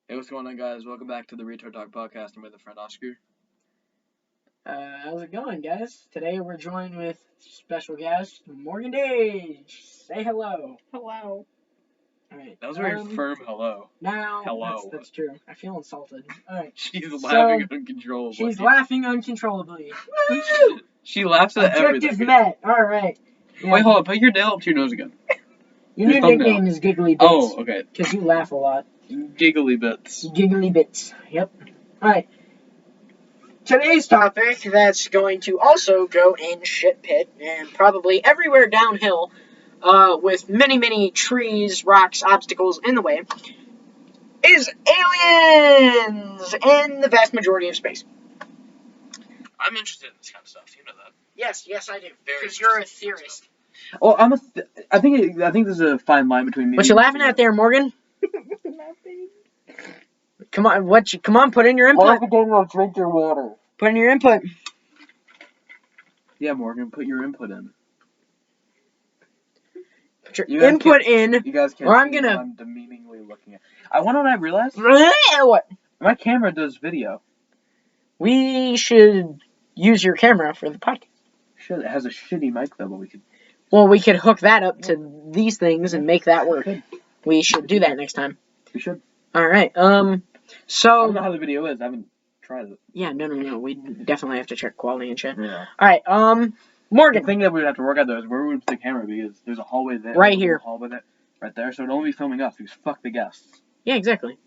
Hey, what's going on, guys? Welcome back to the Retard Talk podcast. I'm with a friend, Oscar. How's it going, guys? Today we're joined with special guest Morgan Dage. Say hello. Hello. All right. That was a very firm hello. Now, Hello. That's true. I feel insulted. All right. She's laughing uncontrollably. She's laughing uncontrollably. She laughs at Objective everything. met. All right. Yeah. Wait, hold on. Put your nail up to your nose again. Your new nickname is Giggly Bits. Oh, okay. Because you laugh a lot. Giggly bits. Giggly Bits. Yep. All right. Today's topic that's going to also go in shit pit and probably everywhere downhill, with many trees, rocks, obstacles in the way, is aliens in the vast majority of space. I'm interested in this kind of stuff. You know that. Yes, I do. Very Because you're a interesting theorist. Oh, I think there's a fine line between me. What you laughing at there, Morgan? Nothing. Come on, put in your input. I'll drink your water. Put in your input. Yeah, Morgan, put your input in. Put your You guys input in. You guys can't Or I'm see gonna- what I'm demeaningly looking at. I wonder what I realized. What? My camera does video. We should use your camera for the podcast. Shit, it has a shitty mic though, but we could. Well, we could hook that up to these things and make that work. Good. We should do that next time. We should. All right. I don't know So how the video is. I haven't tried it. yeah, no. We definitely have to check quality and shit. Yeah. All right. The Morgan. thing that we would have to work out though is where we would put the camera because there's a hallway there. Right a little here. Hallway there, right there. So it'd only be filming us because fuck the guests. Yeah, exactly.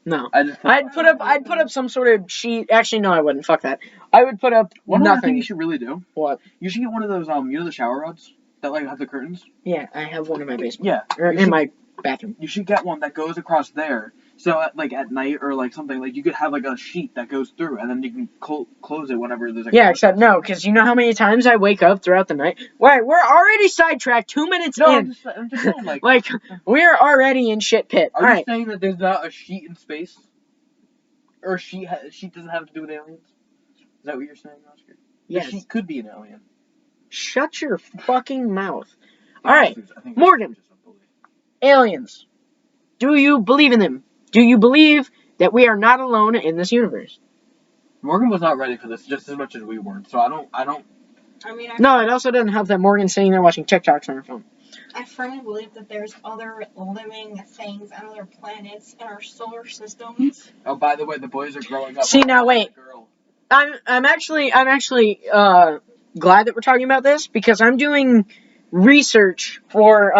No. I'd I'd put up some sort of sheet. Actually, no, I wouldn't. Fuck that. I would put up One other thing nothing. you should really do. What? You should get one of those you know the shower rods that like have the curtains. Yeah, I have one in my basement. Yeah. Or in my bathroom. You should get one that goes across there. So at night or like something like you could have like a sheet that goes through and then you can close it whenever there's a. Yeah, except no, because you know how many times I wake up throughout the night. Wait, we're already sidetracked. 2 minutes No, in. I'm just saying like. Like we're already in shit pit. Are All you right. saying that there's not a sheet in space? Or a sheet doesn't have to do with aliens? Is that what you're saying, Oscar? Yes. The sheet could be an alien. Shut your fucking mouth. All right, I think Morgan. just unbelief. Aliens. Do you believe in them? Do you believe that we are not alone in this universe? Morgan was not ready for this just as much as we weren't, so I don't. I mean, No, it also doesn't help that Morgan's sitting there watching TikToks on her phone. I firmly believe that there's other living things on other planets in our solar systems. Oh, by the way, the boys are growing up. See, now wait. Girl. I'm actually glad that we're talking about this because I'm doing research for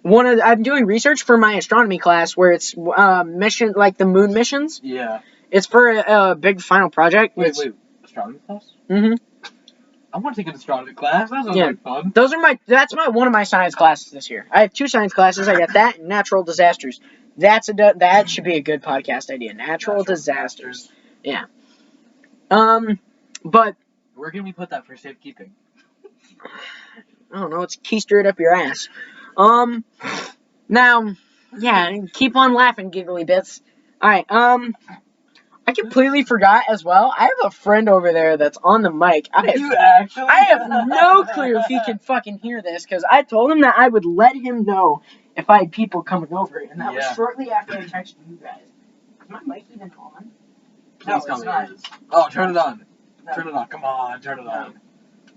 I'm doing research for my astronomy class where it's mission like the moon missions. Yeah. It's for a big final project. Wait. Astronomy class? Mm-hmm. I want to take an astronomy class. That sounds Yeah. like fun. That's one of my science classes this year. I have 2 science classes. I got that and natural disasters. That should be a good podcast idea. Natural disasters. Yeah. But Where can we put that for safekeeping? I don't know. It's keistered up your ass. Now, yeah, keep on laughing, giggly bits. All right. I completely forgot as well. I have a friend over there that's on the mic. I have no clue if he can fucking hear this because I told him that I would let him know if I had people coming over, and that was shortly after I texted you guys. Is my mic even on? Please tell me it is. Oh, turn it on. No. Turn it on. Come on, turn it on.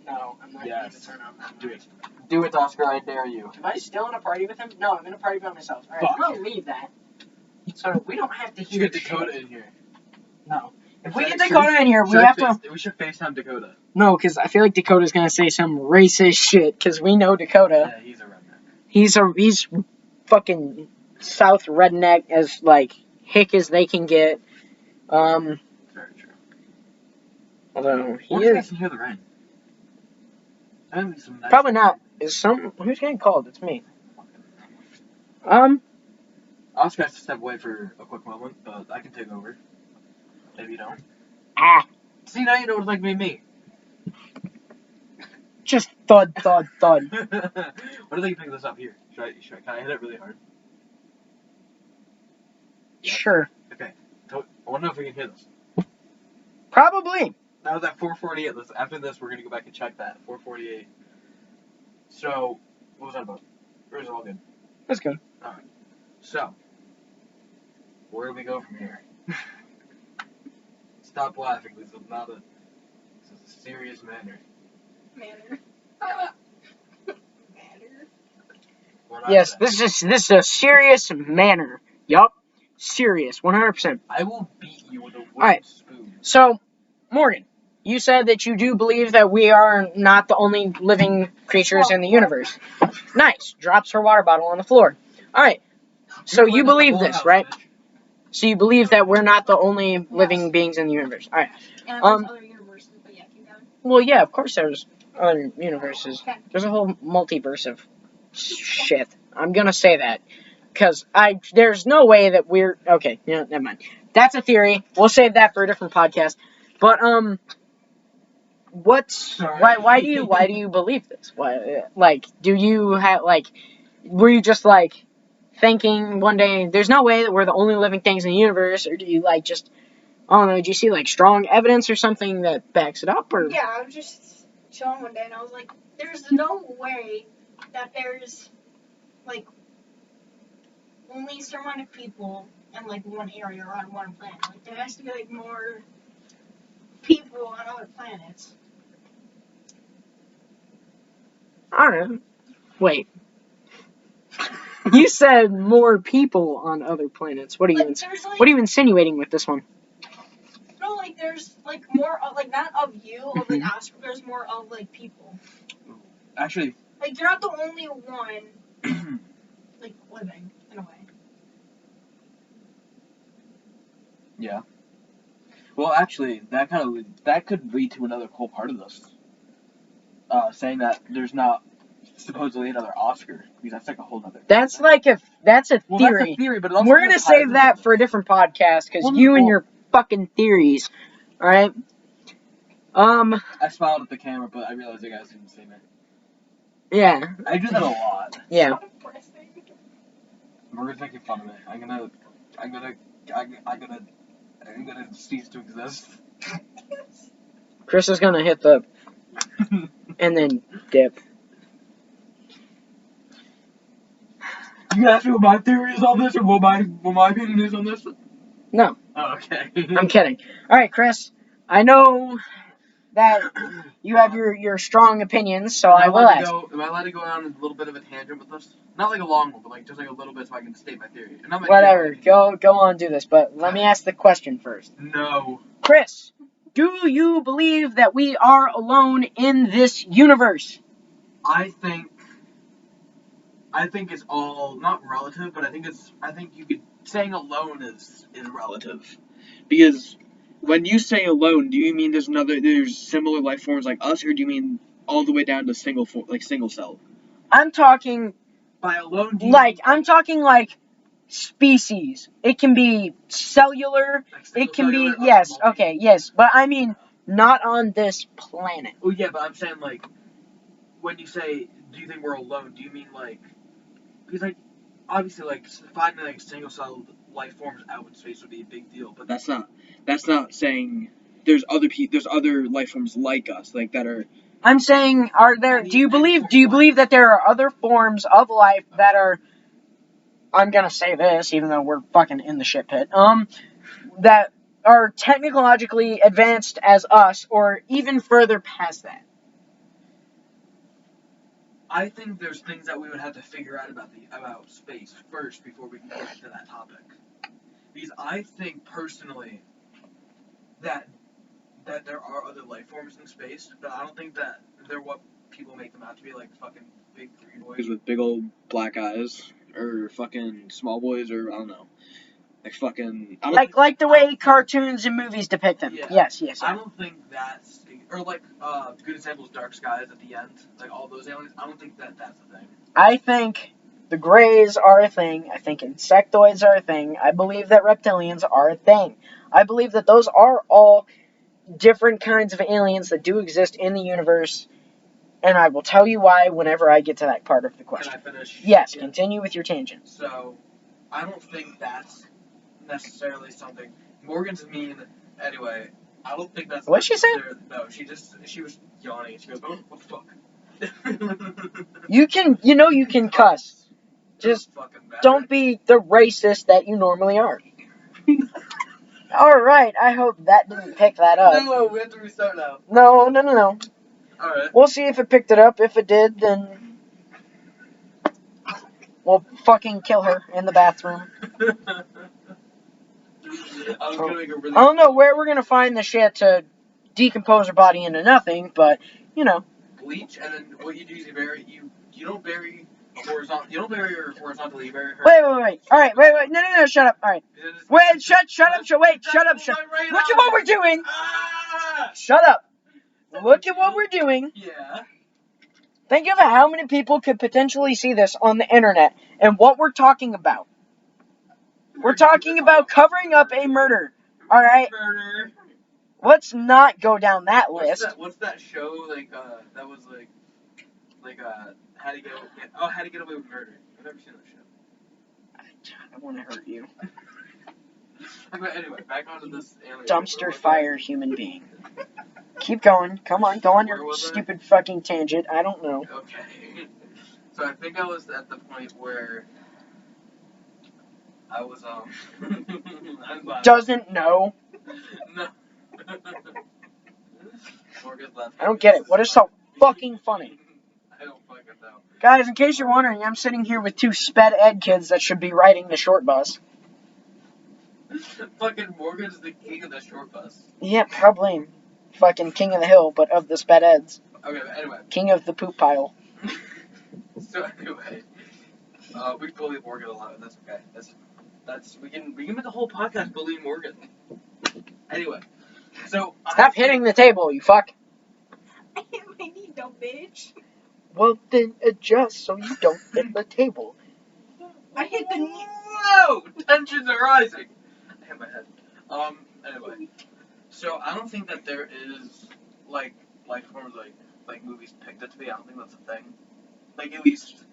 No, I'm not Yes. going to turn on. Do it. Do it, Oscar. I dare you. Am I still in a party with him? No, I'm in a party by myself. All right, Fuck. I'm gonna leave that so we don't have to You hear get Dakota shit. in here. No. If we Should get I- Dakota in here, we have to. We should FaceTime Dakota. No, because I feel like Dakota's gonna say some racist shit. Because we know Dakota. Yeah, he's a redneck. He's fucking South redneck as like hick as they can get. Very true. Although he What if I is can hear the rain? That'd be some nice. probably not. Who's getting called? It's me. Oscar has to step away for a quick moment, but I can take over. Maybe you don't. Ah, See, now you know what it's like being me. just thud. What if they pick this up here? Can I hit it really hard? Yeah. Sure. Okay. I want to know if we can hear this. Probably. That was at 4:48. After this, we're gonna go back and check that. 4:48. So, what was that about? Or is it all good? That's good. Alright. So, Where do we go from here? Stop laughing. This is a serious matter. Manner. Manner. Yes, this is a serious manner. Yup. Serious, 100%. I will beat you with a wooden Alright. spoon. So, Morgan, you said that you do believe that we are not the only living creatures in the universe. Nice. Drops her water bottle on the floor. Alright. So you believe this, right? So you believe that we're not the only living beings in the universe. Alright. And there's other universes, but yeah, keep going. Well, yeah, of course there's other universes. Okay. There's a whole multiverse of shit. I'm gonna say that. Because there's no way that we're, okay, yeah, never mind. That's a theory. We'll save that for a different podcast. But, why do you believe this? Why, like, do you have, like, were you just, like, thinking one day, there's no way that we're the only living things in the universe, or do you, like, just, I don't know, did you see, like, strong evidence or something that backs it up, or? Yeah, I was just chilling one day and I was like, there's no way that there's, like, only a certain amount of people in, like, one area or on one planet. Like, there has to be, like, more people on other planets. I don't know. Wait. You said more people on other planets. What are you, Like, there's, like, what are you insinuating with this one? no, like, there's, like, more of, like, not of you, of, like, us, but there's more of, like, people. Actually, Like, you're not the only one, like, living, in a way. yeah. Well, actually, that could lead to another whole part of this. Saying that there's not supposedly another Oscar, because that's like a whole other. That's a Well, that's a theory. theory, but it also We're kind gonna of ties save into that this. for a different podcast, because Well, you and well- your fucking theories. Alright? I smiled at the camera, but I realized you guys didn't see me. Yeah. I do that a lot. Yeah. Morgan's making fun of me. I'm gonna cease to exist. Chris is gonna hit the and then dip. You asked me what my theory is on this, or what my opinion is on this? No, Oh, okay. I'm kidding. Alright, Chris. I know that you have your strong opinions, so I will ask. Am I allowed to go on a little bit of a tangent with this? Not like a long one, but like just like a little bit so I can state my theory. And not my Whatever. theory. Go on, do this, but let me ask the question first. No. Chris, do you believe that we are alone in this universe? I think it's all not relative, but I think you could saying alone is relative. Because when you say alone, do you mean there's similar life forms like us, or do you mean all the way down to single cell? I'm talking By alone, do you like mean, I'm talking like species. It can be cellular. like It can be single-cellular, yes, multi- okay, yes, but I mean not on this planet. Oh yeah, but I'm saying like when you say do you think we're alone, do you mean like because like obviously like finding like single cell life forms out in space would be a big deal, but that's not saying there's other life forms like us like that are. I'm saying do you believe that there are other forms of life that are, I'm gonna say this even though we're fucking in the shit pit, that are technologically advanced as us or even further past that? I think there's things that we would have to figure out about space first before we can get to that topic. Because I think personally that there are other life forms in space, but I don't think that they're what people make them out to be, like fucking big green boys with big old black eyes, or fucking small boys, or I don't know, like fucking Like the way cartoons and movies depict them. Yeah. Yes. I don't think that's or like good example is Dark Skies at the end, like all those aliens. I don't think that's a thing. I think the Greys are a thing. I think insectoids are a thing. I believe that reptilians are a thing. I believe that those are all different kinds of aliens that do exist in the universe, and I will tell you why whenever I get to that part of the question. Can I finish? Yes, Yeah. Continue with your tangent. So, I don't think that's necessarily something. Morgan's mean. Anyway, I don't think that's. What'd she say? No, she was yawning and she goes, "Oh, what the fuck." You can cuss. Just Fucking bad. don't be the racist that you normally are. Alright, I hope that didn't pick that up. No, we have to restart now. No. Alright. We'll see if it picked it up. If it did, then we'll fucking kill her in the bathroom. I was gonna make a really. I don't know where we're gonna find the shit to decompose her body into nothing, but you know. Bleach, and then what you do is you don't bury horizontal. You don't bury her horizontally. You bury her. Wait. Alright, wait. No, shut up. Alright. Wait, shut up. Wait, shut up. Look at what we're doing. Ah! Shut up. Look at what we're doing. Yeah. Think of how many people could potentially see this on the internet and what we're talking about. We're talking about covering up a murder. Alright? Murder. Let's not go down that list. What's that show that was how to get away with murder? I've never seen that show. I want to hurt you. Anyway, back onto this alien. Dumpster fire human being. Keep going. Come on, go on your stupid fucking tangent. I don't know. Okay. So I think I was at the point where I was Doesn't know. No. I don't get it. What is so fucking funny? I don't fucking know. Guys, in case you're wondering, I'm sitting here with two sped ed kids that should be riding the short bus. Fucking Morgan's the king of the short bus. Yeah, probably. Fucking king of the hill, but of the sped eds. Okay, but anyway. King of the poop pile. So anyway, we bully Morgan a lot, and that's okay. That's we can make the whole podcast bullying Morgan. Anyway, so stop hitting the table, you fuck. I hit my knee, dumb bitch. Well, then adjust so you don't hit the table. I hit the knee. Whoa! Tensions are rising. I hit my head. Anyway, so I don't think that there is life forms like movies picked it to be. I don't think that's a thing. Like at least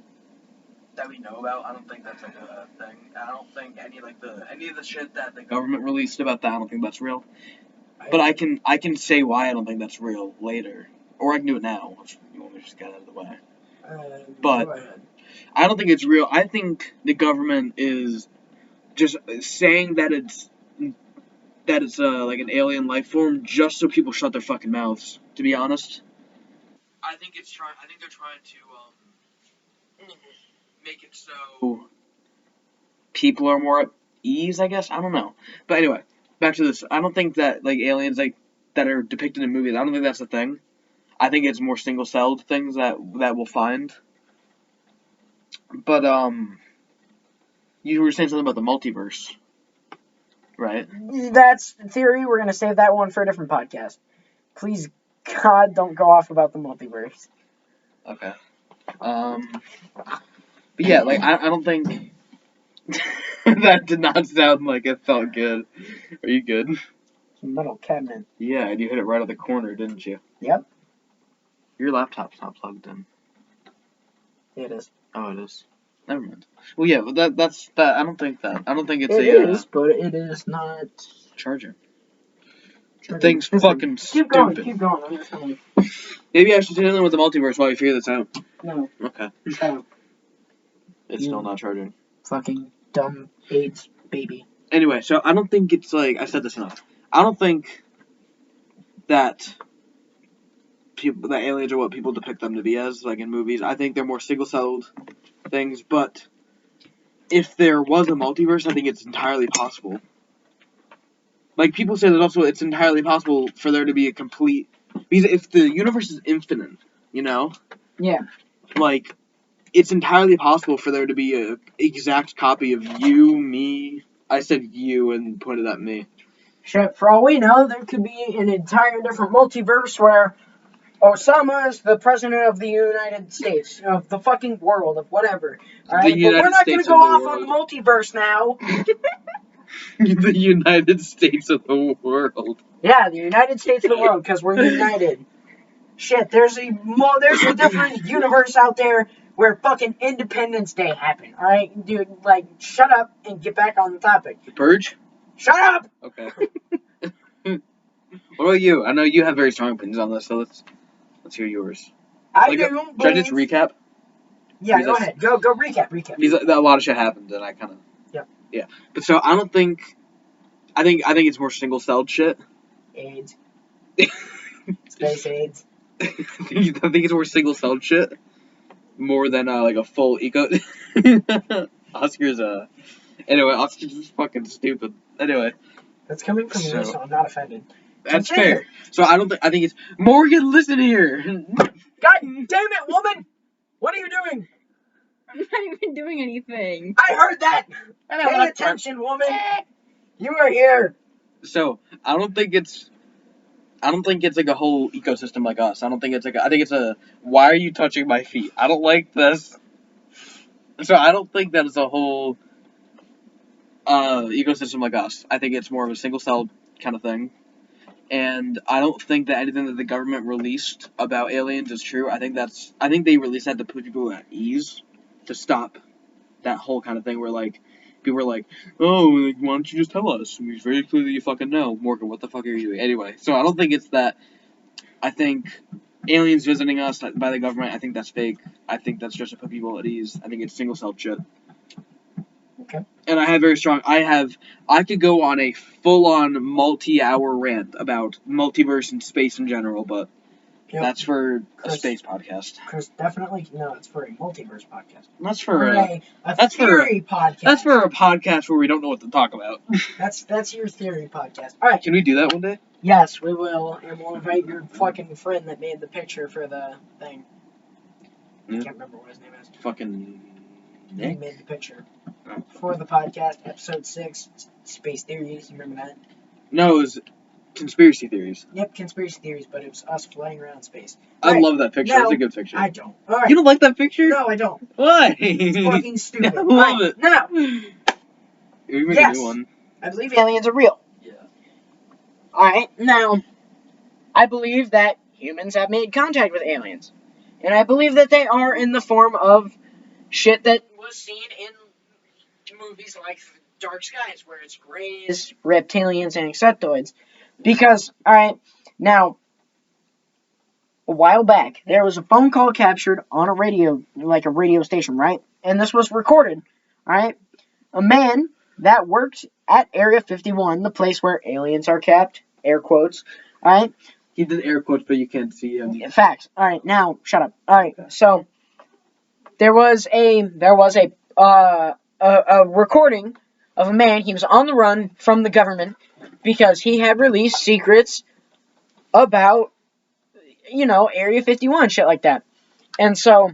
that we know about. I don't think that's like a thing. I don't think any of the shit that the government released about that. I don't think that's real. But I can say why I don't think that's real later, or I can do it now if you want me to just get out of the way. But I don't think it's real. I think the government is just saying that it's like an alien life form just so people shut their fucking mouths. To be honest, I think they're trying to make it so people are more at ease. I guess I don't know. But anyway, back to this. I don't think that like aliens that are depicted in movies. I don't think that's a thing. I think it's more single-celled things that we'll find. But you were saying something about the multiverse, right? That's the theory. We're gonna save that one for a different podcast. Please, God, don't go off about the multiverse. Okay. But yeah, like I don't think that did not sound like it felt good. Are you good? It's a metal cabinet. Yeah, and you hit it right at the corner, didn't you? Yep. Your laptop's not plugged in. It is. Oh, it is. Never mind. Well, yeah, but that's that. I don't think that. I don't think it's It is, but it is not charger. The thing's fucking Keep stupid. Keep going. I'm just going. Maybe I should do something with the multiverse while we figure this out. No. Okay. Shut up. It's still not charging. Fucking dumb AIDS baby. Anyway, so I don't think it's like I said this enough. I don't think that aliens are what people depict them to be as, like in movies. I think they're more single-celled things, but if there was a multiverse, I think it's entirely possible. Like, people say that also it's entirely possible for there to be a complete... Because if the universe is infinite, you know? Yeah. Like, it's entirely possible for there to be a exact copy of you, me... I said you and pointed at me. Shit, for all we know, there could be an entire different multiverse where Osama is the president of the United States, of the fucking world, of whatever. Alright, but we're not going to go off on the multiverse now. The United States of the world. Yeah, the United States of the world, because we're united. Shit, there's a different universe out there where fucking Independence Day happened. Alright, dude, like, shut up and get back on the topic. The Purge? Shut up! Okay. What about you? I know you have very strong opinions on this, so let's hear yours. Should I just recap? Yeah, go ahead. Go recap. Because a lot of shit happened, and I kind of... Yep. Yeah. But so, I don't think I think it's more single-celled shit. AIDS. Space AIDS. I think it's more single-celled shit. More than like a full eco. Oscar's Anyway, Oscar's just fucking stupid. Anyway. That's coming from me, so I'm not offended. That's fair. So I think it's Morgan. Listen here. God damn it, woman! What are you doing? I'm not even doing anything. I heard that. Pay attention, woman. You are here. So I don't think it's like a whole ecosystem like us. I think it's a why are you touching my feet? I don't like this. So I don't think that is a whole ecosystem like us. I think it's more of a single cell kind of thing. And I don't think that anything that the government released about aliens is true. I think they released that to put people at ease, to stop that whole kind of thing where like people are like, oh, like, why don't you just tell us? It's very clear that you fucking know. Morgan, what the fuck are you doing? Anyway, so I don't think it's that. I think aliens visiting us by the government, I think that's fake. I think that's just to put people at ease. I think it's single-cell shit. Okay. And I could go on a full-on multi-hour rant about multiverse and space in general, but that's for a space podcast. Chris, definitely, no, it's for a multiverse podcast. That's for a theory podcast. That's for a podcast where we don't know what to talk about. That's your theory podcast. All right. Can we do that one day? Yes, we will, and we'll invite your fucking friend that made the picture for the thing. I can't remember what his name is. Fucking Nick? He made the picture for the podcast, episode 6, Space Theories. You remember that? No, it was Conspiracy Theories. Yep, Conspiracy Theories, but it was us flying around space. I love that picture. It's a good picture. I don't. All right. You don't like that picture? No, I don't. Why? It's fucking stupid. I love it. Now. We make a new one. I believe aliens are real. Yeah. Alright, now, I believe that humans have made contact with aliens. And I believe that they are in the form of shit that was seen in movies like Dark Skies, where it's greys, reptilians, and insectoids. Because, alright, now, a while back, there was a phone call captured on a radio, like a radio station, right? And this was recorded, alright? A man that worked at Area 51, the place where aliens are kept, air quotes, alright? He did air quotes, but you can't see him. Facts. Alright, now, shut up. Alright, so, there was a recording of a man. He was on the run from the government because he had released secrets about, Area 51, shit like that. And so,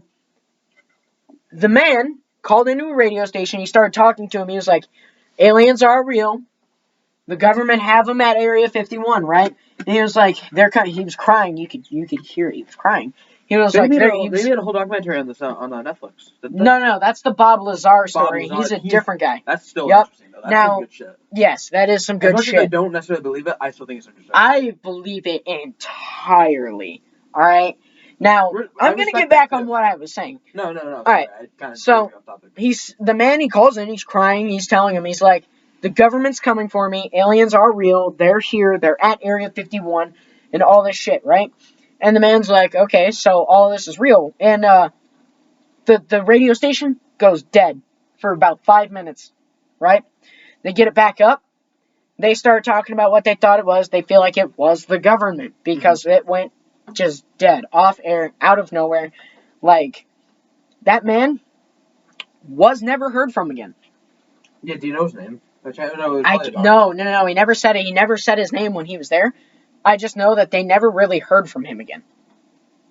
the man called into a radio station. He started talking to him. He was like, aliens are real. The government have them at Area 51, right? And he was like, he was crying. You could hear it. He was crying. He was they made a whole documentary on this on Netflix. No, that's the Bob Lazar story. He's a different guy. That's still interesting, though. That's some good shit. Yes, that is some good shit. If I don't necessarily believe it, I still think it's interesting. I believe it entirely. Alright? Now, I'm going to get back on what I was saying. No. Alright, so, the man, he calls in, he's crying, he's telling him, he's like, the government's coming for me, aliens are real, they're here, they're at Area 51, and all this shit, right? And the man's like, okay, so all this is real. And, the radio station goes dead for about 5 minutes, right? They get it back up, they start talking about what they thought it was, they feel like it was the government, because it went just dead, off air, out of nowhere. Like, that man was never heard from again. Yeah, do you know his name? No, he never said it. He never said his name when he was there. I just know that they never really heard from him again.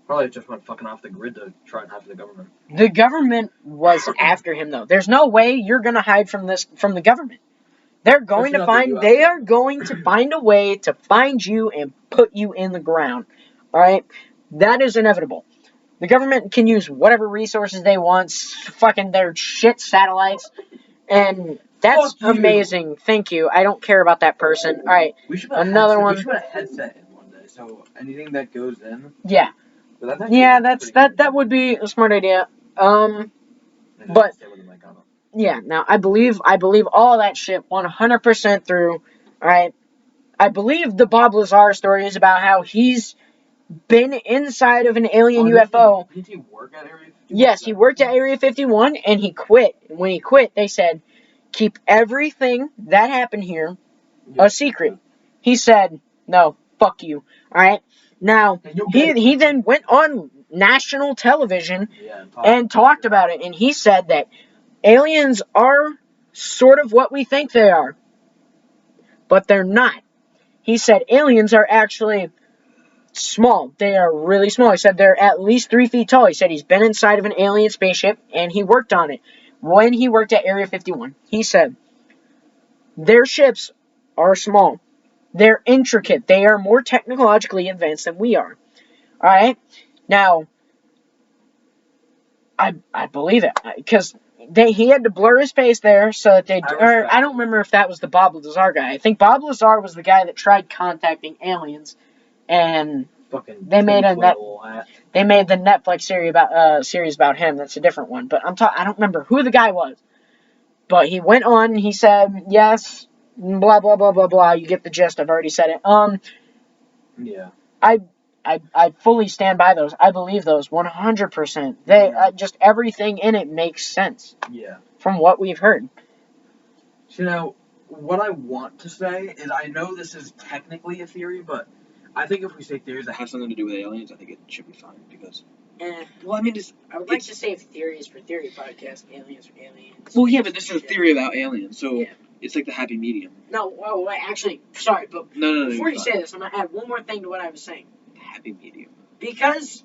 Probably just went fucking off the grid to try and hide from the government. The government was after him, though. There's no way you're gonna hide from the government. They are going to find a way to find you and put you in the ground. Alright? That is inevitable. The government can use whatever resources they want, fucking their shit satellites, and that's amazing. Thank you. I don't care about that person. Alright, another one. We should put a headset in one day, so anything that goes in. Yeah. That would be a smart idea. But yeah, now I believe all that shit 100% through. Alright. I believe the Bob Lazar story is about how he's been inside of an alien UFO. Did he work at Area 51? Yes, he worked at Area 51 and he quit. When he quit, they said, keep everything that happened here a secret. He said, no, fuck you. Alright? Now, he then went on national television and talked about it. And he said that aliens are sort of what we think they are. But they're not. He said aliens are actually small. They are really small. He said they're at least 3 feet tall. He said he's been inside of an alien spaceship and he worked on it. When he worked at Area 51, he said their ships are small. They're intricate. They are more technologically advanced than we are. Alright? Now, I believe it. Because he had to blur his face there so that they... I don't remember if that was the Bob Lazar guy. I think Bob Lazar was the guy that tried contacting aliens. And they made the Netflix series about him. That's a different one. But I don't remember who the guy was. But he went on and he said, yes... blah blah blah blah blah. You get the gist. I've already said it. Yeah. I fully stand by those. I believe those 100%. They just everything in it makes sense. Yeah. From what we've heard. So now, what I want to say is, I know this is technically a theory, but I think if we say theories that have something to do with aliens, I think it should be fine because. Well, I mean, I would like to say theories for theory podcast. Aliens are aliens. Well, yeah, but this is a theory about aliens, so. Yeah. It's like the happy medium. No, well, actually, sorry, but no, before you say this, I'm going to add one more thing to what I was saying. Happy medium. Because,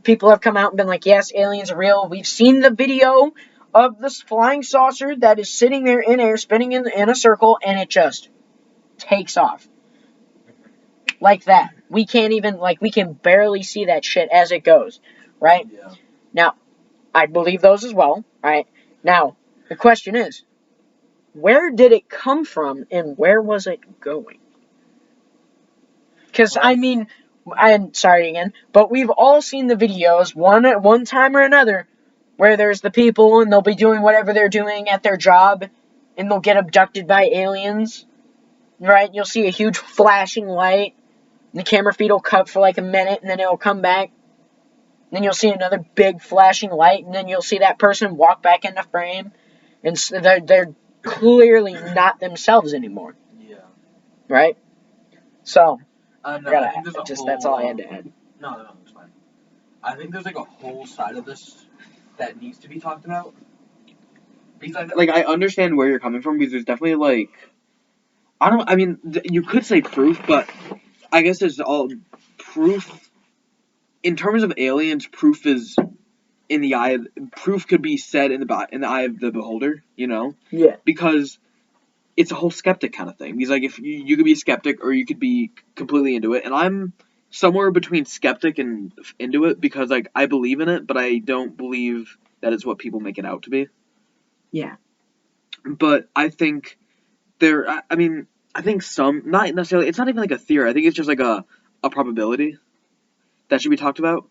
people have come out and been like, yes, aliens are real. We've seen the video of this flying saucer that is sitting there in air, spinning in a circle, and it just takes off. Like that. We can't even, we can barely see that shit as it goes, right? Yeah. Now, I believe those as well, right? Now, the question is, where did it come from, and where was it going? Because, I'm sorry again, but we've all seen the videos, one time or another, where there's the people, and they'll be doing whatever they're doing at their job, and they'll get abducted by aliens, right? You'll see a huge flashing light, and the camera feed will cut for a minute, and then it'll come back. And then you'll see another big flashing light, and then you'll see that person walk back into frame, and they're clearly not themselves anymore. Yeah. Right? So, that's all I had to add. No, it's fine. I think there's a whole side of this that needs to be talked about. Because I understand where you're coming from, because there's definitely you could say proof, but I guess it's all proof. In terms of aliens, proof is in the eye. Proof could be said in the eye of the beholder. Yeah. Because it's a whole skeptic kind of thing. Because if you could be a skeptic or you could be completely into it, and I'm somewhere between skeptic and into it because I believe in it, but I don't believe that it's what people make it out to be. Yeah. But I think I think some, not necessarily, it's not even a theory. I think it's just a probability that should be talked about.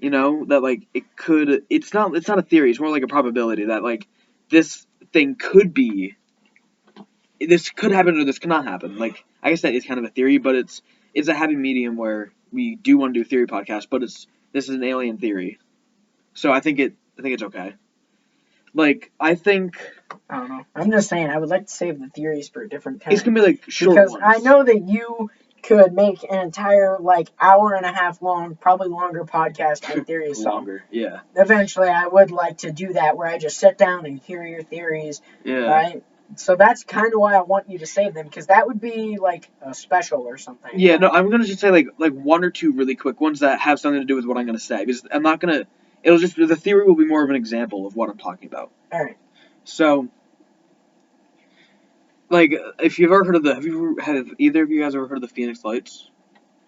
That it could, it's not a theory, it's more like a probability that this thing could be, this could happen or this could not happen. I guess that is kind of a theory, but it's a happy medium where we do want to do a theory podcast, but this is an alien theory. So I think it's okay. I don't know. I'm just saying, I would like to save the theories for a different time. It's gonna be short because ones. I know that you could make an entire hour and a half long, probably longer podcast on theories. Longer, yeah. Eventually, I would like to do that where I just sit down and hear your theories. Yeah. Right. So that's kind of why I want you to save them, because that would be a special or something. Yeah. No, I'm gonna just say one or two really quick ones that have something to do with what I'm gonna say, because I'm not gonna. It'll just, the theory will be more of an example of what I'm talking about. All right. So, if you've ever heard of have either of you guys ever heard of the Phoenix Lights?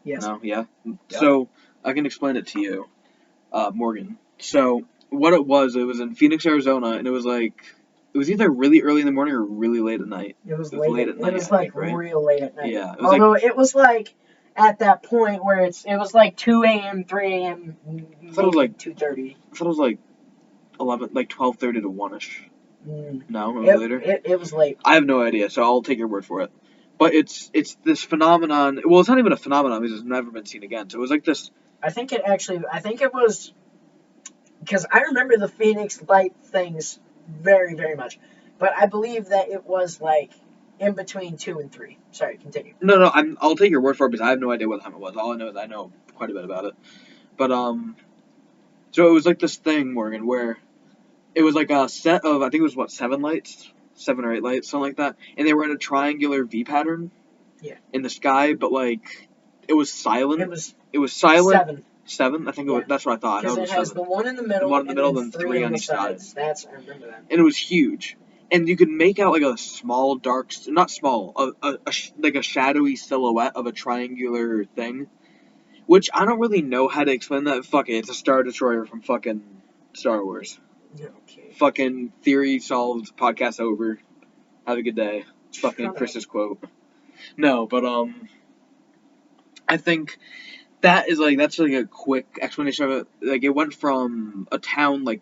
Yes. No? Yeah? Yep. So, I can explain it to you, Morgan. So, what it was in Phoenix, Arizona, and it was either really early in the morning or really late at night. It was late at night. It was right? real late at night. Yeah. Although it was at that point where it was 2 a.m., 3 a.m., I thought it was 2:30. I thought it was 11, 12:30 to 1ish. No, it was later. It was late. I have no idea, so I'll take your word for it. But it's this phenomenon. Well, it's not even a phenomenon because it's never been seen again. So it was this. I think it was, because I remember the Phoenix Light things very, very much. But I believe that it was in between 2 and 3. Sorry, continue. No, I'll take your word for it because I have no idea what time it was. All I know is I know quite a bit about it. But so it was like this thing, Morgan, where it was like a set of, I think it was 7 lights, 7 or 8 lights, something like that, and they were in a triangular V pattern. Yeah. In the sky, but like it was silent. It was silent. 7. 7, I think. Yeah. That's what I thought. I know Because it it was has 7. the one in the middle, The one in the middle, and then 3 on the each side. sides. I remember that. And it was huge, and you could make out like a small, dark, not small, like a shadowy silhouette of a triangular thing, which I don't really know how to explain that. Fuck it, it's a Star Destroyer from fucking Star Wars. Okay. Fucking theory solved. Podcast over. Have a good day. Fucking Chris's quote. No, but I think that's like a quick explanation of it. Like, it went from a town like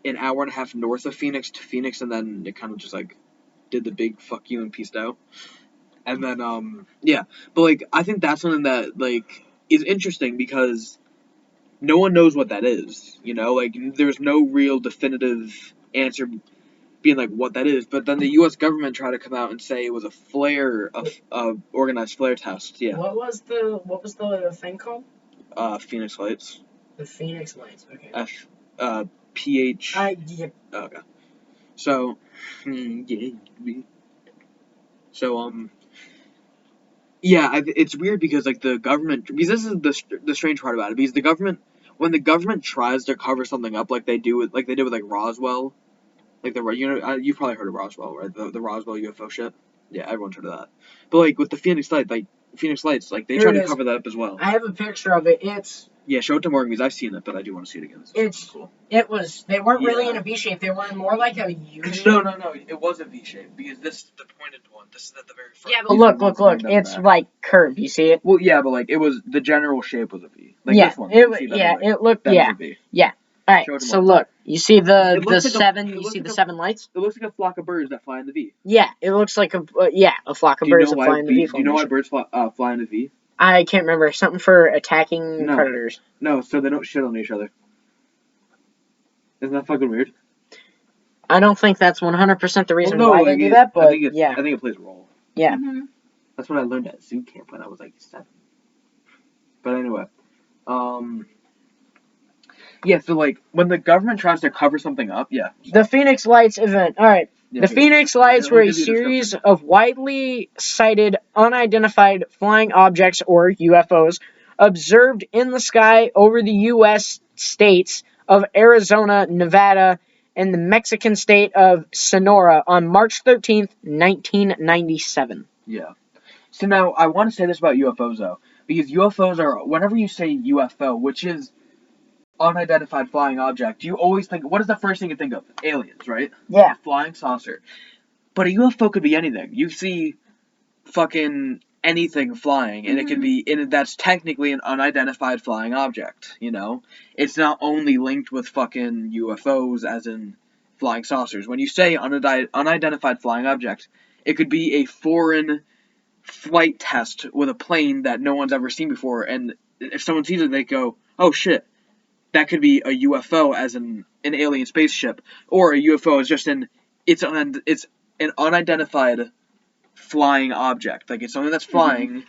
an hour and a half north of Phoenix to Phoenix, and then it kind of just like did the big fuck you and peaced out. And then yeah, but like I think that's something that like is interesting because no one knows what that is. You know, like there's no real definitive answer being like what that is. But then the U.S. government tried to come out and say it was a flare, a organized flare test. Yeah. What was the thing called? Phoenix Lights. The Phoenix Lights. Okay. PH. Yeah. Okay. So, yeah. So, yeah, it's weird because like the government, because this is the strange part about it, because the government, when the government tries to cover something up like they did with like Roswell, like you've probably heard of Roswell, right? The Roswell UFO shit. Yeah, everyone's heard of that. But like with the Phoenix Lights, like they Here try it to is. cover that up as well. I have a picture of it. Yeah, show it to Morgan because I've seen it, but I do want to see it again. It's cool. They weren't really Yeah. in a V shape. They were in more like a U shape. No, it was a V shape because this is the pointed one. This is at the very front. Yeah, But look. It's like curved. You see it? Well, yeah, but like it was the general shape was a V. Like Yeah, this one. it You see that, like, it looked that yeah. was a V. All right. Show it to So Mark. look, you see It the looks like a- 7. it You looks see like the a- 7 lights? It looks like a flock of birds that fly in the V. Yeah, it looks like a flock of Do you birds know that why fly in the V do you know why formation. birds fly in the V? I can't remember. Something for attacking No. predators. No, so they don't shit on each other. Isn't that fucking weird? I don't think that's 100% the reason Well, no, why like, they do that, but I think it plays a role. yeah. Mm-hmm. That's what I learned at zoo camp when I was like 7. But anyway, yeah. So like when the government tries to cover something up, yeah. The Phoenix Lights event. All right. Yeah, The good. Phoenix Lights It'll were a give you a series description. of widely sighted, unidentified flying objects, or UFOs, observed in the sky over the U.S. states of Arizona, Nevada, and the Mexican state of Sonora on March 13th, 1997. Yeah. So now I want to say this about UFOs though, because UFOs are whenever you say UFO, which is unidentified flying object, you always think, what is the first thing you think of? Aliens, right? Yeah. A flying saucer. But a UFO could be anything. You see fucking anything flying, and it could be, and that's technically an unidentified flying object, you know? It's not only linked with fucking UFOs as in flying saucers. When you say unidentified flying object, it could be a foreign flight test with a plane that no one's ever seen before, and if someone sees it, they go, oh shit, that could be a UFO as an alien spaceship, or a UFO is just it's an unidentified flying object. Like, it's something that's flying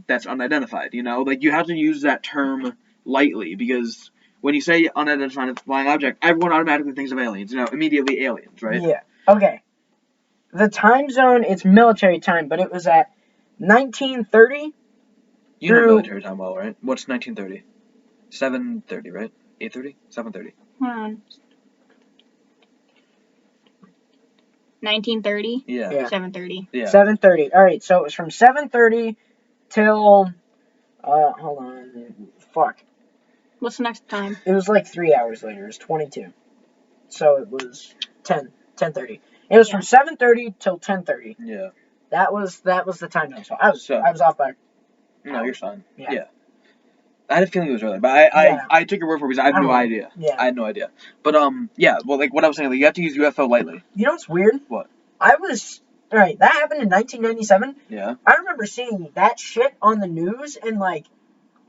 that's unidentified, you know? Like, you have to use that term lightly, because when you say unidentified flying object, everyone automatically thinks of aliens, you know, immediately aliens, right? Yeah. Okay. The time zone, it's military time, but it was at 1930. You know Through- military time well, right? What's 1930? 7:30, right? 8:30? 7:30. Hold on. 1930? Yeah. Yeah. 7:30. Yeah. 7:30. All right, so it was from 7:30 till hold on. Fuck. What's the next time? It was like 3 hours later. It was 22. So it was 10:30. It was from 7:30 till 10:30. Yeah. That was the time zone. So I was So- off by. No, you're fine. Yeah. I had a feeling it was earlier, but Yeah. I took your word for it because I have I no don't know. idea. Yeah. I had no idea. But yeah. Well, like what I was saying, like, you have to use UFO lightly. You know what's weird? What? All right, that happened in 1997. Yeah. I remember seeing that shit on the news in like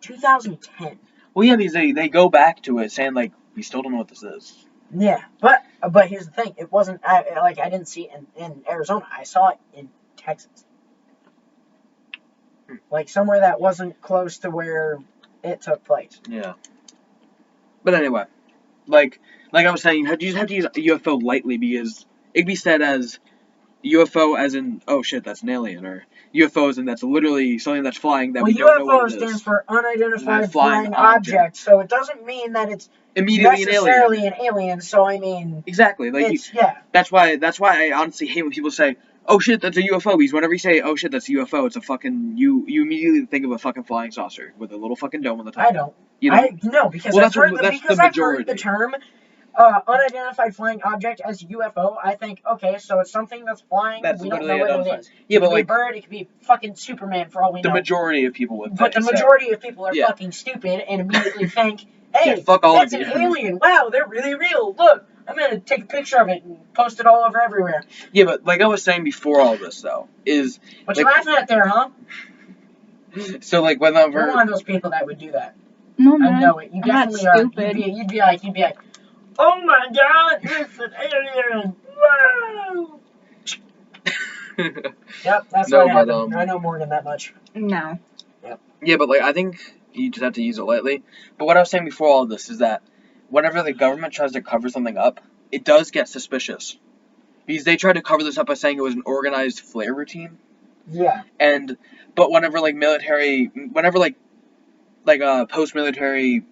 2010. Well, yeah, because they go back to it saying like we still don't know what this is. Yeah, but here's the thing. It wasn't I didn't see it in Arizona. I saw it in Texas. Like somewhere that wasn't close to where it took place. Yeah. But anyway, like I was saying, you just have to use UFO lightly because it can be said as UFO as in, oh shit, that's an alien, or UFO as in that's literally something that's flying that we don't know what UFO it stands is. for unidentified Flying flying object. object, so it doesn't mean that it's Immediately necessarily an alien. So I mean, Exactly. Like that's why I honestly hate when people say, "Oh shit, that's a UFO." Because whenever you say, "Oh shit, that's a UFO," it's a fucking you immediately think of a fucking flying saucer with a little fucking dome on the top. I don't. You know? No, because Well, I've heard that's because the I've heard majority. the term unidentified flying object as UFO. I think, okay, so it's something that's flying. That's we don't know literally what it is. Yeah, it but could like be a bird. It could be fucking Superman for all we know. the majority of people would. But the majority of people are fucking stupid and immediately think, "Hey, fuck all that's of an you." alien. Wow, they're really real. Look, I'm gonna take a picture of it and post it all over everywhere." Yeah, but like I was saying before all this though, is What you laughing at there, huh? so like You're whenever one of those people that would do that. No, man. I know it. You I'm not definitely are. stupid. You'd be like, "Oh my god, it's an alien! Wow!" Yep, that's No, what but, happened. I know more than that much. No. Yeah, but like I think you just have to use it lightly. But what I was saying before all this is that whenever the government tries to cover something up, it does get suspicious. Because they tried to cover this up by saying it was an organized flare routine. Yeah. But whenever like post-military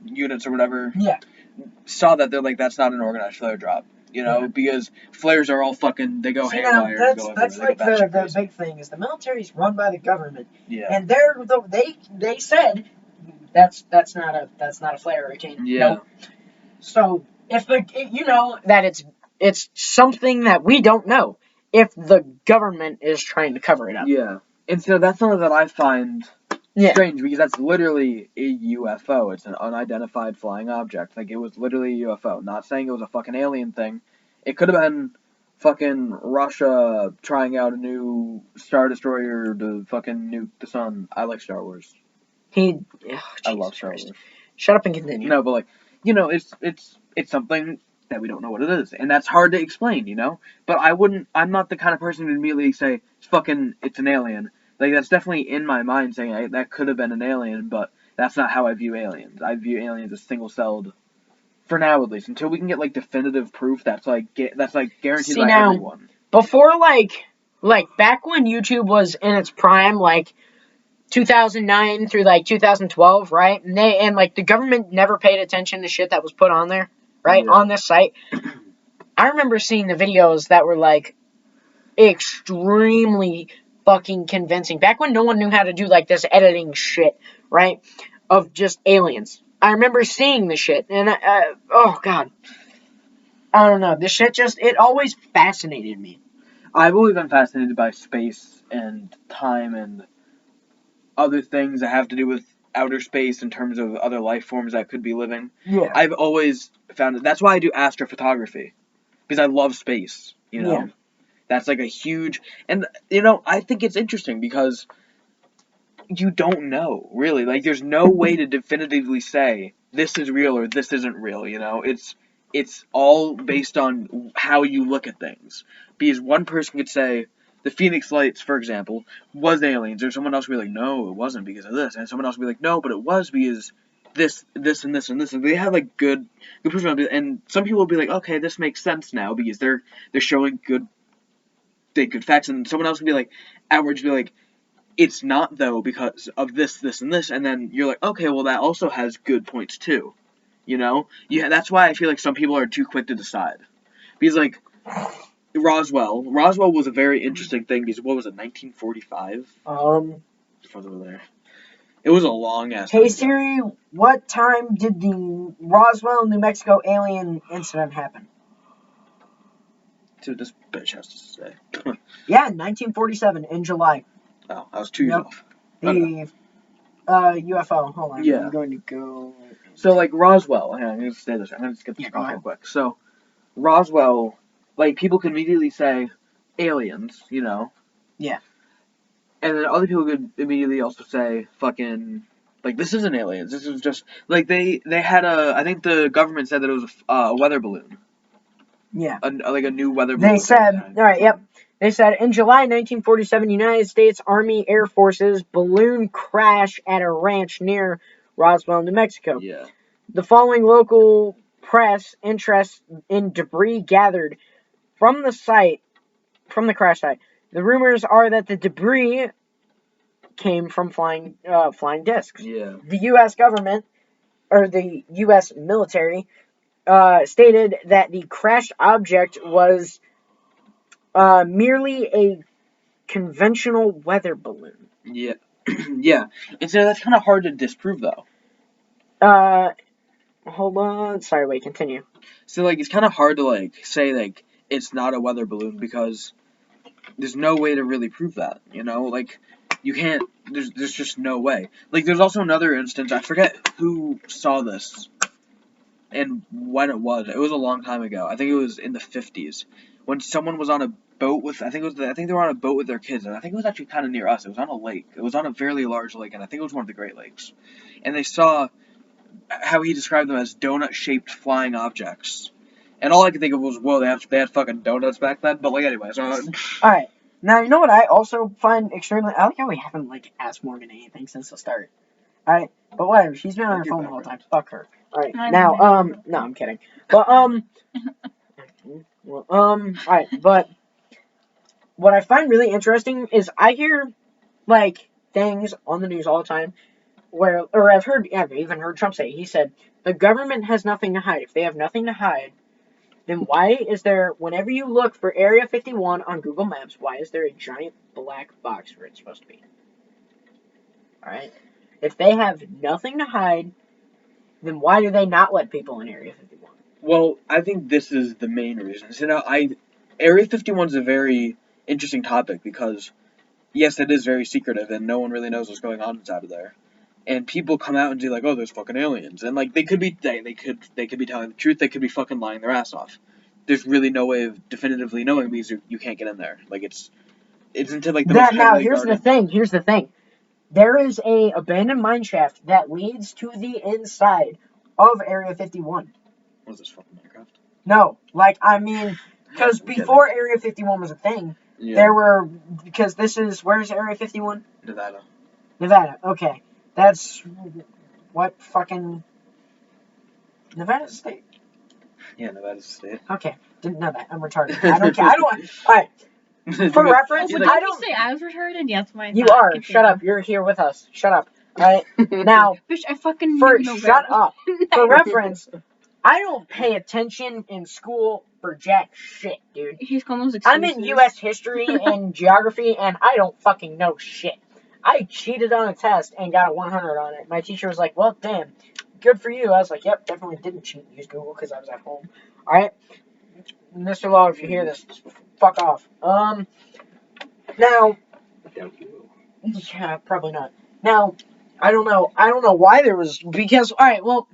units or whatever saw that, they're like, that's not an organized flare drop. You know, because flares are all fucking, they go haywire. That's like the big thing is the military's run by the government. Yeah. And they said that's not a flare routine. Yeah. Nope. So if that it's something that we don't know if the government is trying to cover it up. Yeah. And so that's something that I find strange because that's literally a UFO. It's an unidentified flying object. Like, it was literally a UFO. Not saying it was a fucking alien thing. It could have been fucking Russia trying out a new Star Destroyer to fucking nuke the sun. I like Star Wars. I love Star Wars. Shut up and continue. No, but like, it's something that we don't know what it is. And that's hard to explain, But I'm not the kind of person to immediately say, it's an alien. Like, that's definitely in my mind saying that could have been an alien, but that's not how I view aliens. I view aliens as single-celled, for now at least, until we can get like definitive proof that's guaranteed by everyone. Before like back when YouTube was in its prime, like 2009 through like 2012, right? And the government never paid attention to shit that was put on there, right? On this site. I remember seeing the videos that were like extremely fucking convincing. Back when no one knew how to do like this editing shit, right? Of just aliens. I remember seeing the shit, and oh god, I don't know. This shit it always fascinated me. I've always been fascinated by space and time and other things that have to do with outer space in terms of other life forms that could be living. Yeah. I've always found it. That's why I do astrophotography, because I love space. Yeah. That's like a huge, and I think it's interesting because you don't know, really. Like, there's no way to definitively say this is real or this isn't real, It's all based on how you look at things. Because one person could say, the Phoenix Lights, for example, was aliens, or someone else would be like, no, it wasn't because of this, and someone else would be like, no, but it was because this, and this, and this, and they have, like, good proof, and some people will be like, okay, this makes sense now, because they're showing good facts, and someone else would be like, average, be like, it's not, though, because of this, this, and this, and then you're like, okay, well, that also has good points, too, Yeah, that's why I feel like some people are too quick to decide, because, like, Roswell was a very interesting thing, because, what was it, 1945? Over there. It was a long-ass time. Hey, Siri, what time did the Roswell, New Mexico alien incident happen? Dude, this bitch has to say. Yeah, 1947, in July. Oh, I was 2 years off. The UFO, hold on. Yeah. I'm going to go... So, like, Roswell, I'm going to say this, I'm going to just get this off real quick. So, Roswell, like, people could immediately say, aliens, Yeah. And then other people could immediately also say, fucking Like, this isn't aliens. This is just like they had I think the government said that it was a weather balloon. Yeah. Like a new weather balloon. They said, all right, yep. They said in July 1947, United States Army Air Forces balloon crash at a ranch near Roswell, New Mexico. Yeah. The following local press interest in debris gathered from the crash site. The rumors are that the debris came from flying discs. Yeah. The U.S. government, or the U.S. military, stated that the crashed object was merely a conventional weather balloon. Yeah. Yeah. And so that's kind of hard to disprove, though. Hold on. Sorry, wait, continue. So, like, it's kind of hard to, like, say, like, it's not a weather balloon because there's no way to really prove that, you know? Like, you can't, there's just no way. Like, there's also another instance, I forget who saw this and when it was. It was a long time ago. I think it was in the 50s. When someone was on a boat with, I think they were on a boat with their kids, and I think it was actually kind of near us. It was on a lake. It was on a fairly large lake, and I think it was one of the Great Lakes. And they saw how he described them as donut-shaped flying objects. And all I could think of was, whoa, they had fucking donuts back then. But, like, anyway, so... Alright. Now, you know what I also find extremely... I like how we haven't, like, asked Morgan anything since the start. Alright? But whatever. She's been on her phone the whole time. Fuck her. Alright. Now, no, I'm kidding. But, well, alright. But what I find really interesting is I hear, like, things on the news all the time where, or I've even heard Trump say, he said, the government has nothing to hide. If they have nothing to hide, then why is there, whenever you look for Area 51 on Google Maps, why is there a giant black box where it's supposed to be? Alright? If they have nothing to hide, then why do they not let people in Area 51? Well, I think this is the main reason. So now, Area 51 is a very interesting topic because, yes, it is very secretive and no one really knows what's going on inside of there. And people come out and say, like, oh, there's fucking aliens. And, like, they could be telling the truth, they could be fucking lying their ass off. There's really no way of definitively knowing because you can't get in there. Like, it's into, like, the most heavily here's the thing. There is a abandoned mine shaft that leads to the inside of Area 51. What is this, fucking Minecraft? No, like, I mean, because before Area 51 was a thing, there were, because where's Area 51? Nevada, okay. That's what fucking Nevada's a state. Yeah, Nevada's a state. Okay, didn't know that. I'm retarded. I don't care. Alright. For reference, Did you say I was retarded? Yes, my. You are. Shut up. You're here with us. Shut up. Alright. Now. Bitch, I fucking. Shut up. For reference, I don't pay attention in school for jack shit, dude. He's calling those I'm excuses. in U.S. history and geography, and I don't fucking know shit. I cheated on a test and got a 100 on it. My teacher was like, well, damn, good for you. I was like, yep, definitely didn't cheat and use Google because I was at home. Alright? Mr. Law, if you hear this, fuck off. Now, yeah, probably not. Now, I don't know why there was, because, alright, well,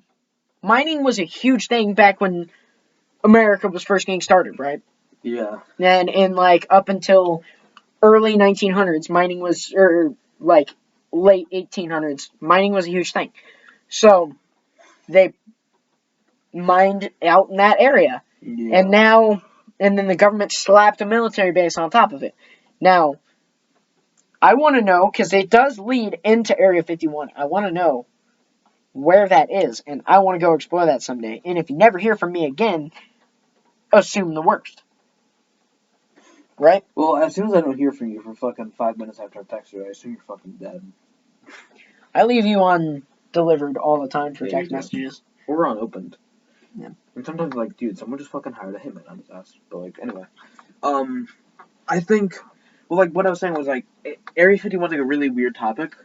mining was a huge thing back when America was first getting started, right? Yeah. And in, like, up until early 1900s, mining was, or, like, late 1800s, mining was a huge thing. So, they mined out in that area. Yeah. And then the government slapped a military base on top of it. Now, I want to know, because it does lead into Area 51, I want to know where that is, and I want to go explore that someday. And if you never hear from me again, assume the worst. Right? Well, as soon as I don't hear from you for fucking 5 minutes after I text you, I assume you're fucking dead. I leave you on delivered all the time for text messages. Or unopened. Yeah. And sometimes, like, dude, someone just fucking hired a hitman on his ass. But, like, anyway. I think, well, like, what I was saying was, like, Area 51 is, like, a really weird topic.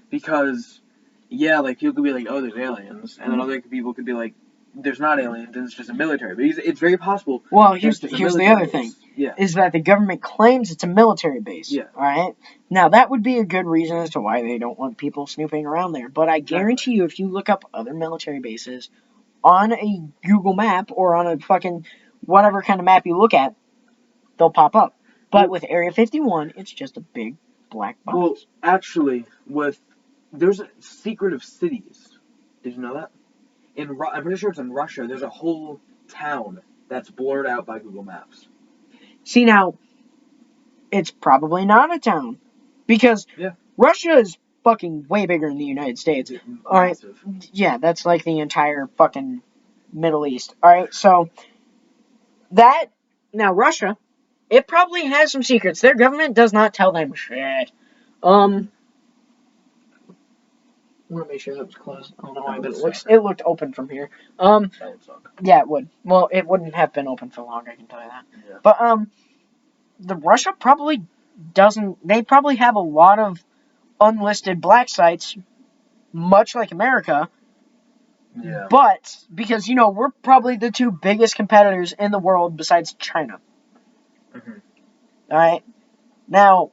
Because, yeah, like, people could be like, oh, there's aliens. And then other people could be like, there's not aliens, and it's just a military base. It's very possible. Well, here's the other thing. Yeah. Is that the government claims it's a military base. Yeah. Alright? Now, that would be a good reason as to why they don't want people snooping around there. But I guarantee you, if you look up other military bases on a Google map or on a fucking whatever kind of map you look at, they'll pop up. But with Area 51, it's just a big black box. Well, actually, with there's secretive cities. Did you know that? I'm pretty sure it's in Russia. There's a whole town that's blurred out by Google Maps. See, now, it's probably not a town. Because Yeah. Russia is fucking way bigger than the United States. Alright, Massive. yeah, that's like the entire fucking Middle East. Alright, so, that, now Russia, it probably has some secrets. Their government does not tell them shit. I want to make sure that was closed. I don't know why, but it looked open from here. That would suck. Yeah, it would. Well, it wouldn't have been open for long, I can tell you that. Yeah. But, the Russia probably doesn't, they probably have a lot of unlisted black sites, much like America. Yeah. But, because, you know, we're probably the two biggest competitors in the world besides China. Mhm. Alright? Now,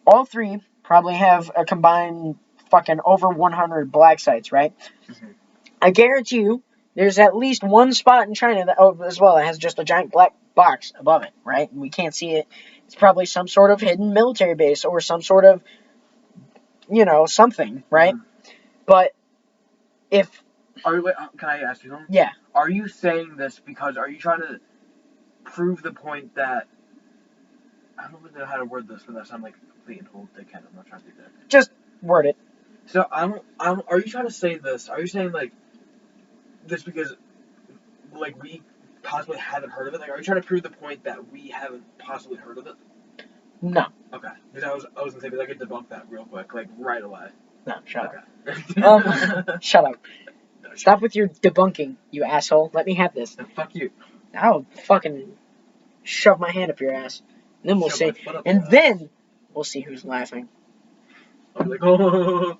all three probably have a combined fucking over 100 black sites, right? Mhm. I guarantee you, there's at least one spot in China that, as well, that has just a giant black box above it, right? And we can't see it. It's probably some sort of hidden military base or some sort of, you know, something, right? Mhm. But if, Can I ask you something? yeah, Are you saying this because are you trying to prove the point that I don't even know how to word this without sounding like a complete and total dickhead? I'm not trying to be dick. just word it. So are you trying to say this? Are you saying like this because like we possibly haven't heard of it? Like, are you trying to prove the point that we haven't possibly heard of it? No. Okay. Because I was gonna say because I could debunk that real quick, like right away. No, shut up. Okay. Shut up. Stop with your debunking, you asshole. Let me have this. Fuck you. I'll fucking shove my hand up your ass. And then we'll Shove see. my foot up And your then ass. we'll see who's laughing. I'm like, oh.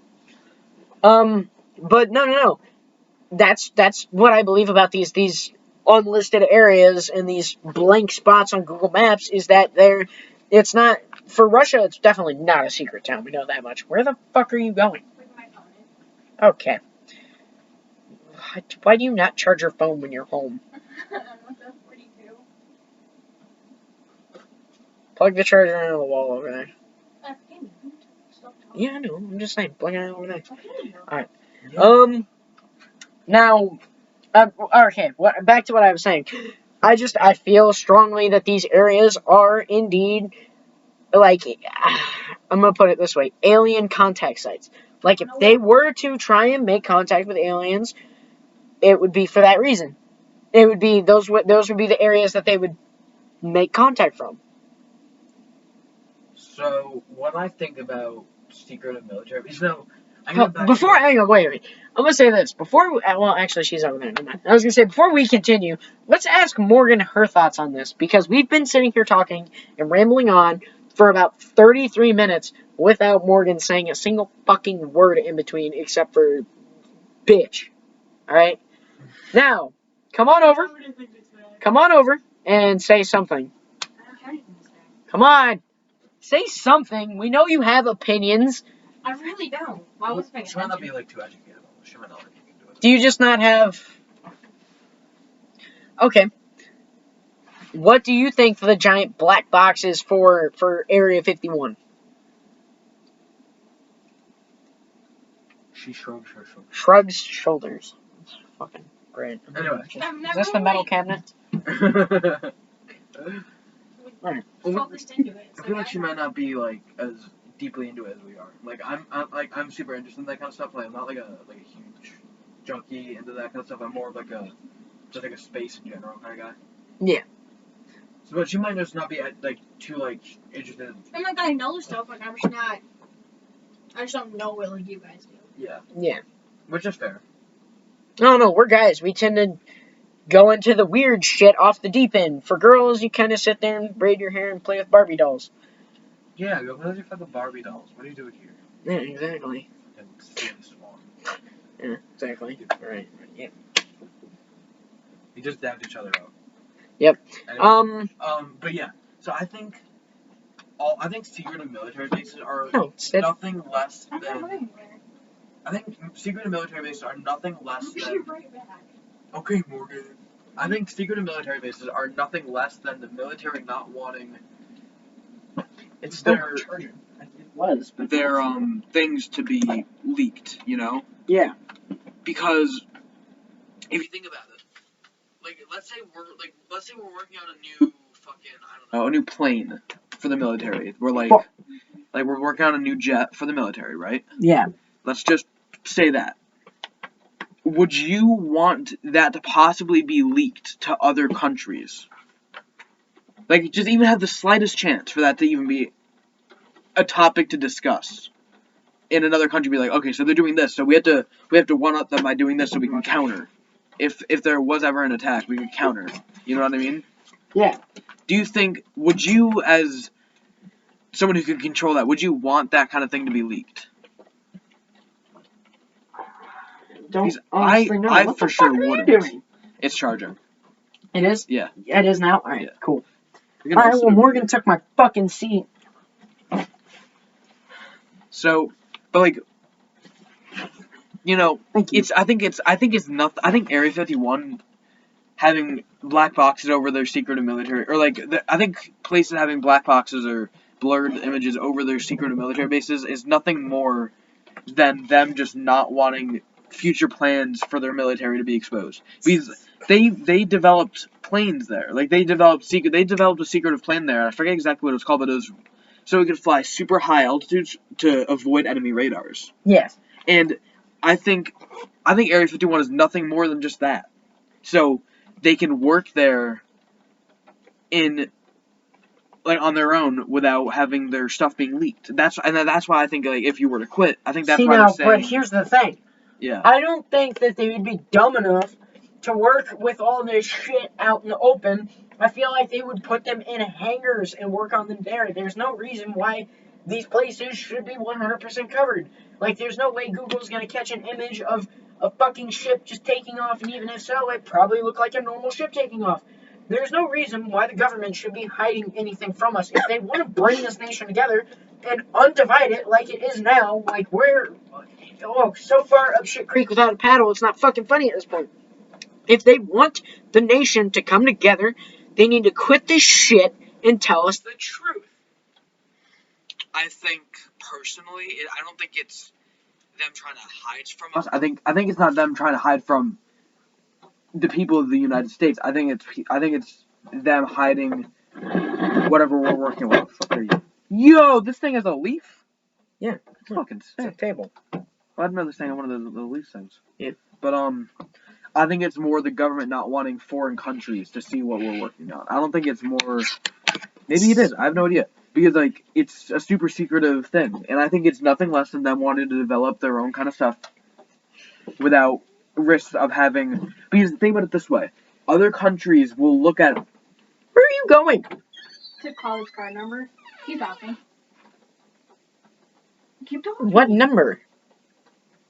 But no. That's what I believe about these unlisted areas and these blank spots on Google Maps is that it's not, for Russia, it's definitely not a secret town. We know that much. Where the fuck are you going? With my phone. Okay. Why do you not charge your phone when you're home? What's up, 42? Plug the charger into the wall over there. That's gaming. Stop talking. Yeah, I know. I'm just saying. Plug it in over there. Okay. Alright. Yeah. Now, okay, back to what I was saying. I feel strongly that these areas are indeed, like, I'm gonna put it this way, alien contact sites. Like, if they were to try and make contact with aliens, it would be for that reason. It would be, those would be the areas that they would make contact from. So when I think about secretive military, so Hang on, wait. I'm gonna say this well, actually, she's over there. Never mind. I was gonna say before we continue, let's ask Morgan her thoughts on this because we've been sitting here talking and rambling on for about 33 minutes without Morgan saying a single fucking word in between except for bitch. All right, now come on over and say something. Come on, say something. We know you have opinions. I really don't. Why was I She might not be like too educated on this. She might not like you can do it. Do you just not have... Okay. What do you think the giant black box is for Area 51? She shrugs her shoulders. Shrugs shoulders. That's fucking great. Anyway. Is this the metal cabinet? Alright. Focused into it. I feel like she might not be like as deeply into it as we are. Like I'm super interested in that kind of stuff. Like I'm not like a huge junkie into that kind of stuff. I'm more of like just like a space in general kind of guy. Yeah. So, but she might just not be like too like interested in. I'm like, I know stuff, but I'm just not. I just don't know it like you guys do. Yeah. Yeah. Which is fair. No, we're guys. We tend to go into the weird shit off the deep end. For girls, you kind of sit there and braid your hair and play with Barbie dolls. Yeah, go play with your fucking Barbie dolls. What are you doing here? Yeah, exactly. And silly swan. Yeah, exactly. Right. Yeah. You just dabbed each other out. Yep. Anyway, but yeah. So I think secretive military bases are nothing less I'm not than. going anywhere. I think secretive military bases are nothing less I'll be than. right back. Okay, Morgan. I think secretive military bases are nothing less than the military not wanting. It's their. was. But their things to be leaked, you know? yeah. Because if you think about it, like let's say we're working on a new fucking a new plane for the military. We're like we're working on a new jet for the military, right? Yeah. Let's just say that. Would you want that to possibly be leaked to other countries? Like, just even have the slightest chance for that to even be a topic to discuss in another country? Be like, okay, so they're doing this, so we have to one up them by doing this, so we can counter. If there was ever an attack, we could counter. You know what I mean? Yeah. Do you think, would you, as someone who could control that, would you want that kind of thing to be leaked? Don't honestly know. I What for the sure fuck are you wouldn't. doing? It's charging. It is? Yeah. Yeah, it is now? Alright, Yeah. cool. Alright, well, Morgan took my fucking seat. So, but like, you know, Thank you. I think it's nothing. I think Area 51 having black boxes over their secretive military, or like, I think places having black boxes or blurred images over their secretive military bases is nothing more than them just not wanting future plans for their military to be exposed. Because they developed planes there. Like, they developed a secretive plane there. I forget exactly what it was called, but it was so it could fly super high altitudes to avoid enemy radars. Yes. And I think Area 51 is nothing more than just that. So they can work there on their own without having their stuff being leaked. That's why I think, like, if you were to quit, I think that's why they're saying. But here's the thing. Yeah. I don't think that they would be dumb enough to work with all this shit out in the open. I feel like they would put them in hangars and work on them there. There's no reason why these places should be 100% covered. Like, there's no way Google's gonna catch an image of a fucking ship just taking off, and even if so, it probably looked like a normal ship taking off. There's no reason why the government should be hiding anything from us. If they want to bring this nation together and undivide it like it is now, like we're so far up shit creek without a paddle, it's not fucking funny at this point. If they want the nation to come together, they need to quit this shit and tell us the truth. I think personally, I don't think it's them trying to hide from us. I think it's not them trying to hide from the people of the United States. I think it's them hiding whatever we're working with. Fuck are you? Yo, this thing has a leaf. Yeah, it's fucking sick. It's a table. Well, I'd rather stay on one of the leaf things. Yeah. But I think it's more the government not wanting foreign countries to see what we're working on. I don't think it's more. Maybe it is. I have no idea. Because, like, it's a super secretive thing. And I think it's nothing less than them wanting to develop their own kind of stuff without risks of having. Because think about it this way: other countries will look at. Where are you going? To college card number. Keep talking. Keep talking. What number?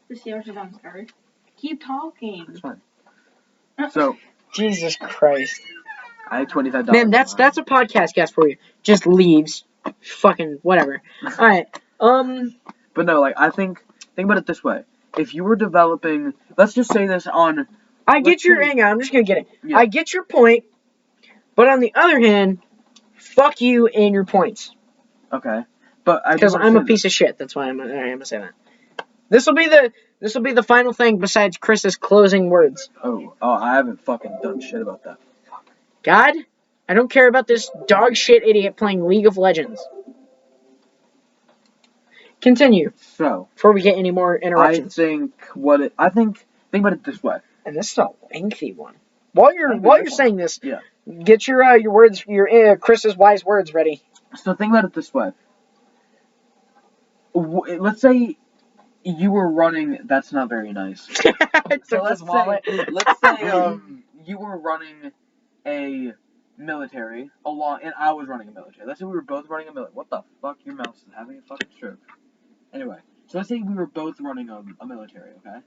The Steelers are on card. Keep talking. It's fine. So. Jesus Christ. I had $25. Man, that's a podcast guest for you. Just leaves. Fucking whatever. Alright. But no, like, think about it this way. If you were developing, let's just say this on. Hang on, I'm just gonna get it. Yeah. I get your point, but on the other hand, fuck you and your points. Okay. But because I'm a piece of shit. That's why I'm gonna say that. This will be the final thing besides Chris's closing words. Oh, I haven't fucking done shit about that. God, I don't care about this dog shit idiot playing League of Legends. Continue. So, before we get any more interruptions. think about it this way. And this is a lengthy one. While you're saying this, yeah. Get your words, your Chris's wise words ready. So think about it this way. Let's say you were running. That's not very nice. So let's say you were running a military and I was running a military. Let's say we were both running a military. What the fuck? Your mouse is having a fucking stroke. Anyway, so let's say we were both running a military, okay?